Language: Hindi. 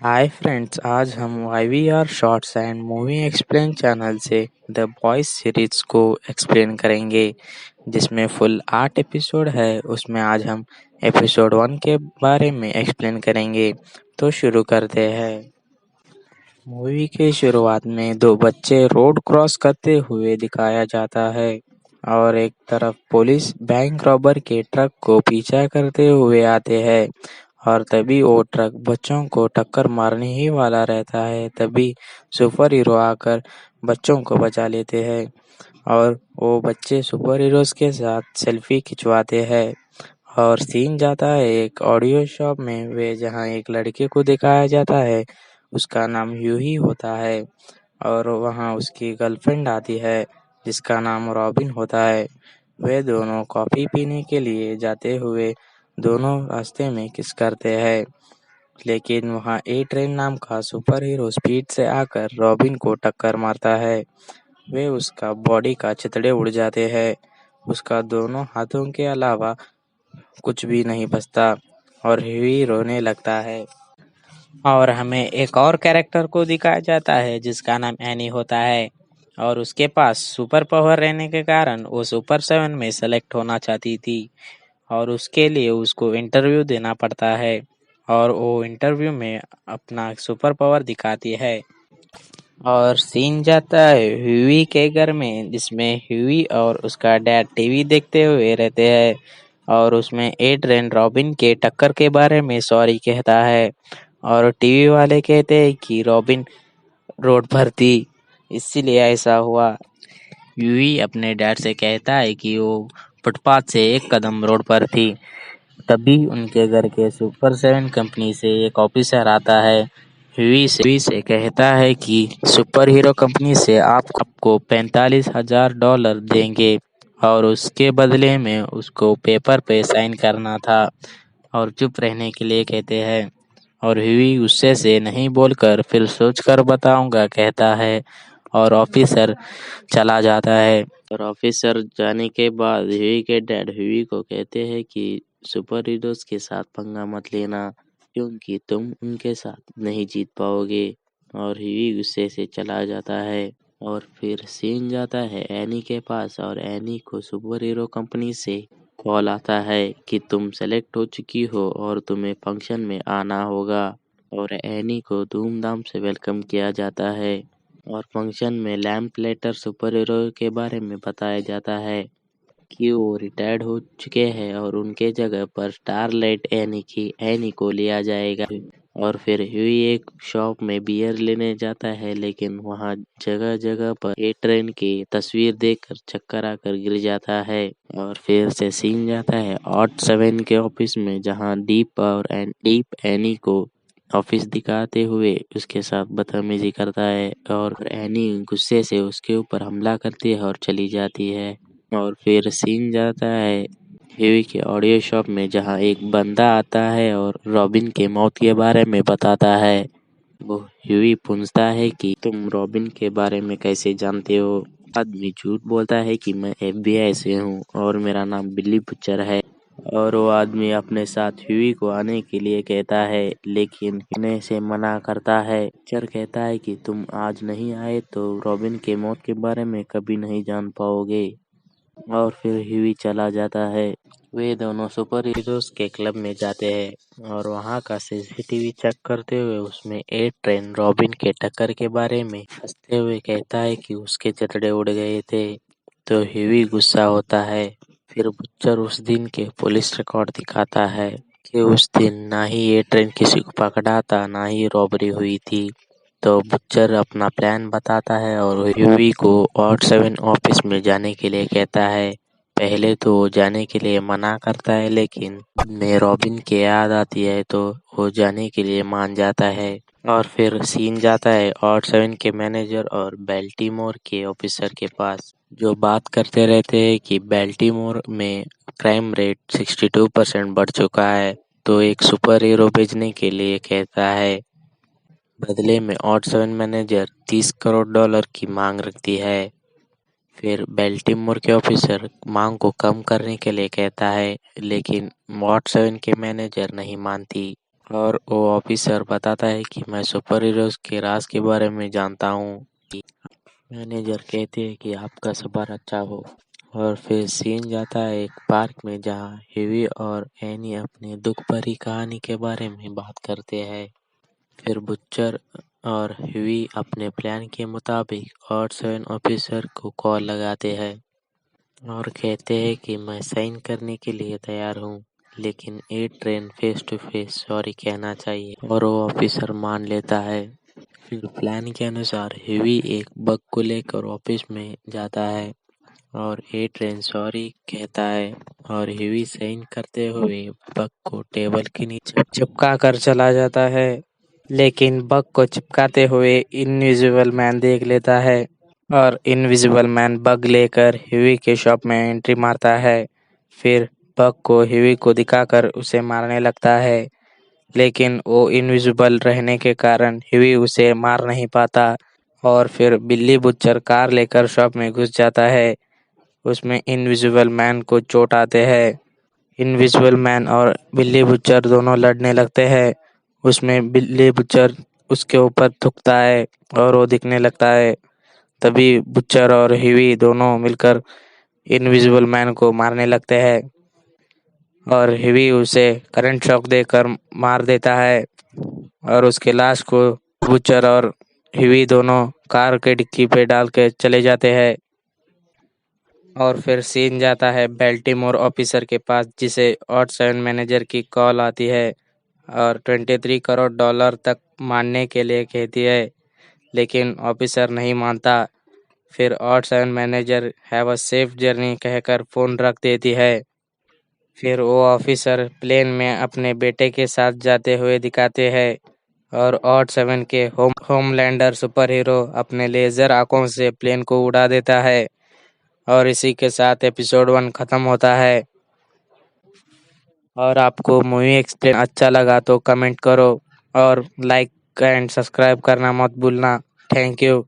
हाय फ्रेंड्स, आज हम YVR shorts and movie explain channel से द बॉयज सीरीज को एक्सप्लेन करेंगे, जिसमें फुल 8 एपिसोड है। उसमें आज हम एपिसोड 1 के बारे में एक्सप्लेन करेंगे। तो शुरू करते हैं। मूवी के शुरुआत में दो बच्चे रोड क्रॉस करते हुए दिखाया जाता है और एक तरफ पुलिस बैंक रॉबर के ट्रक को पीछा करते हुए आते हैं और तभी वो ट्रक बच्चों को टक्कर मारने ही वाला रहता है। तभी सुपर हीरो आकर बच्चों को बचा लेते हैं और वो बच्चे सुपर हीरोज के साथ सेल्फी खिंचवाते हैं। और सीन जाता है एक ऑडियो शॉप में, वे जहाँ एक लड़के को दिखाया जाता है, उसका नाम यूही होता है और वहाँ उसकी गर्लफ्रेंड आती है जिसका नाम रॉबिन होता है। वे दोनों कॉफी पीने के लिए जाते हुए दोनों रास्ते में किस करते हैं, लेकिन वहाँ ए ट्रेन नाम का सुपर हीरो स्पीड से आकर रॉबिन को टक्कर मारता है। वे उसका बॉडी का चितड़े उड़ जाते हैं, उसका दोनों हाथों के अलावा कुछ भी नहीं बचता और ह्यूई रोने लगता है। और हमें एक और कैरेक्टर को दिखाया जाता है जिसका नाम एनी होता है और उसके पास सुपर पावर रहने के कारण वो सुपर 7 में सेलेक्ट होना चाहती थी और उसके लिए उसको इंटरव्यू देना पड़ता है और वो इंटरव्यू में अपना सुपर पावर दिखाती है। और सीन जाता है ह्यूई के घर में, जिसमें ह्यूई और उसका डैड टीवी देखते हुए रहते हैं और उसमें एड्रियन रॉबिन के टक्कर के बारे में सॉरी कहता है और टीवी वाले कहते हैं कि रॉबिन रोड पर थी इसीलिए ऐसा हुआ। ह्यूई अपने डैड से कहता है कि वो फुटपाथ से एक कदम रोड पर थी। तभी उनके घर के सुपर 7 कंपनी से एक ऑफिसर आता है। ह्यूई से कहता है कि सुपर हीरो कंपनी से आपको $45,000 देंगे और उसके बदले में उसको पेपर पे साइन करना था और चुप रहने के लिए कहते हैं। और ह्यूई गुस्से से नहीं बोलकर फिर सोच कर बताऊंगा कहता है और ऑफिसर चला जाता है। और ऑफिसर जाने के बाद ह्यूई के डैड ह्यूई को कहते हैं कि सुपर हीरोज के साथ पंगा मत लेना क्योंकि तुम उनके साथ नहीं जीत पाओगे। और ह्यूई गुस्से से चला जाता है। और फिर सीन जाता है एनी के पास और एनी को सुपर हीरो कंपनी से कॉल आता है कि तुम सेलेक्ट हो चुकी हो और तुम्हें फंक्शन में आना होगा। और एनी को धूमधाम से वेलकम किया जाता है और फंक्शन में लैम्प लेटर सुपर हीरो के बारे में बताया जाता है कि वो रिटायर्ड हो चुके हैं और उनके जगह पर स्टारलाइट एनी को लिया जाएगा। और फिर ह्यूई एक शॉप में बियर लेने जाता है, लेकिन वहाँ जगह जगह पर ए ट्रेन की तस्वीर देखकर चक्कर आकर गिर जाता है। और फिर से सीन जाता है ऑड 7 के ऑफिस में, जहाँ डीप एनी को ऑफिस दिखाते हुए उसके साथ बदतमीजी करता है और एनी गुस्से से उसके ऊपर हमला करती है और चली जाती है। और फिर सीन जाता है ह्यूई के ऑडियो शॉप में, जहाँ एक बंदा आता है और रॉबिन के मौत के बारे में बताता है। वो ह्यूई पूछता है कि तुम रॉबिन के बारे में कैसे जानते हो। आदमी झूठ बोलता है कि मैं FBI से हूँ और मेरा नाम बिली बुचर है। और वो आदमी अपने साथ ह्यूई को आने के लिए कहता है, लेकिन आने से मना करता है। बुचर कहता है कि तुम आज नहीं आए तो रॉबिन के मौत के बारे में कभी नहीं जान पाओगे। और फिर ह्यूई चला जाता है। वे दोनों सुपर हीरोज के क्लब में जाते हैं और वहाँ का CCTV चेक करते हुए उसमें ए ट्रेन रॉबिन के टक्कर के बारे में हंसते हुए कहता है कि उसके चतड़े उड़ गए थे। तो ह्यूई गुस्सा होता है। फिर बुच्चर उस दिन के पुलिस रिकॉर्ड दिखाता है कि उस दिन ना ही ए ट्रेन किसी को पकड़ा था, ना ही रॉबरी हुई थी। तो बुच्चर अपना प्लान बताता है और ह्यूई को ऑड 7 ऑफिस में जाने के लिए कहता है। पहले तो वो जाने के लिए मना करता है, लेकिन बाद में रॉबिन की याद आती है तो वो जाने के लिए मान जाता है। और फिर सीन जाता है ऑड 7 के मैनेजर और बेल्टीमोर के ऑफिसर के पास, जो बात करते रहते हैं कि बेल्टीमोर में क्राइम रेट 62% बढ़ चुका है, तो एक सुपर हीरो भेजने के लिए कहता है। बदले में ऑड 7 मैनेजर $30 करोड़ की मांग रखती है। फिर बेल्टीमोर के ऑफिसर मांग को कम करने के लिए कहता है, लेकिन ऑड 7 के मैनेजर नहीं मानती और वो ऑफिसर बताता है कि मैं सुपर हीरोज के राज के बारे में जानता हूँ। मैनेजर कहते हैं कि आपका सफर अच्छा हो। और फिर सीन जाता है एक पार्क में जहाँ ह्यूई और एनी अपने दुख भरी कहानी के बारे में बात करते हैं। फिर बुच्चर और ह्यूई अपने प्लान के मुताबिक और 7 ऑफिसर को कॉल लगाते हैं और कहते हैं कि मैं साइन करने के लिए तैयार हूँ, लेकिन ए ट्रेन फेस टू फेस सॉरी कहना चाहिए। और वो ऑफिसर मान लेता है। फिर प्लान के अनुसार ह्यूई एक बग को लेकर ऑफिस में जाता है और ए ट्रेन सॉरी कहता है और ह्यूई साइन करते हुए बग को टेबल के नीचे चिपका कर चला जाता है। लेकिन बग को चिपकाते हुए इनविजिबल मैन देख लेता है और इनविजिबल मैन बग लेकर ह्यूई के शॉप में एंट्री मारता है। फिर बग को ह्यूई को दिखाकर उसे मारने लगता है, लेकिन वो इनविजिबल रहने के कारण ह्यूई उसे मार नहीं पाता। और फिर बिल्ली बुच्चर कार लेकर शॉप में घुस जाता है। उसमें इनविजिबल मैन को चोट आते हैं। इनविजिबल मैन और बिल्ली बुच्चर दोनों लड़ने लगते हैं। उसमें बिल्ली बुच्चर उसके ऊपर थूकता है और वो दिखने लगता है। तभी बुच्चर और ह्यूई दोनों मिलकर इनविजिबल मैन को मारने लगते हैं और ह्यूई उसे करंट शॉक देकर मार देता है और उसके लाश को बुच्चर और ह्यूई दोनों कार के डिक्की पे डाल के चले जाते हैं। और फिर सीन जाता है बेल्टीमोर ऑफिसर के पास, जिसे ऑड 7 मैनेजर की कॉल आती है और 23 करोड़ डॉलर तक मानने के लिए कहती है, लेकिन ऑफिसर नहीं मानता। फिर odd 7 manager have a safe journey कहकर फोन रख देती है। फिर वो ऑफिसर प्लेन में अपने बेटे के साथ जाते हुए दिखाते हैं और ऑड 7 के होमलैंडर सुपर हीरो अपने लेजर आंखों से प्लेन को उड़ा देता है। और इसी के साथ एपिसोड 1 खत्म होता है। और आपको मूवी एक्सप्लेन अच्छा लगा तो कमेंट करो और लाइक एंड सब्सक्राइब करना मत भूलना। Thank you.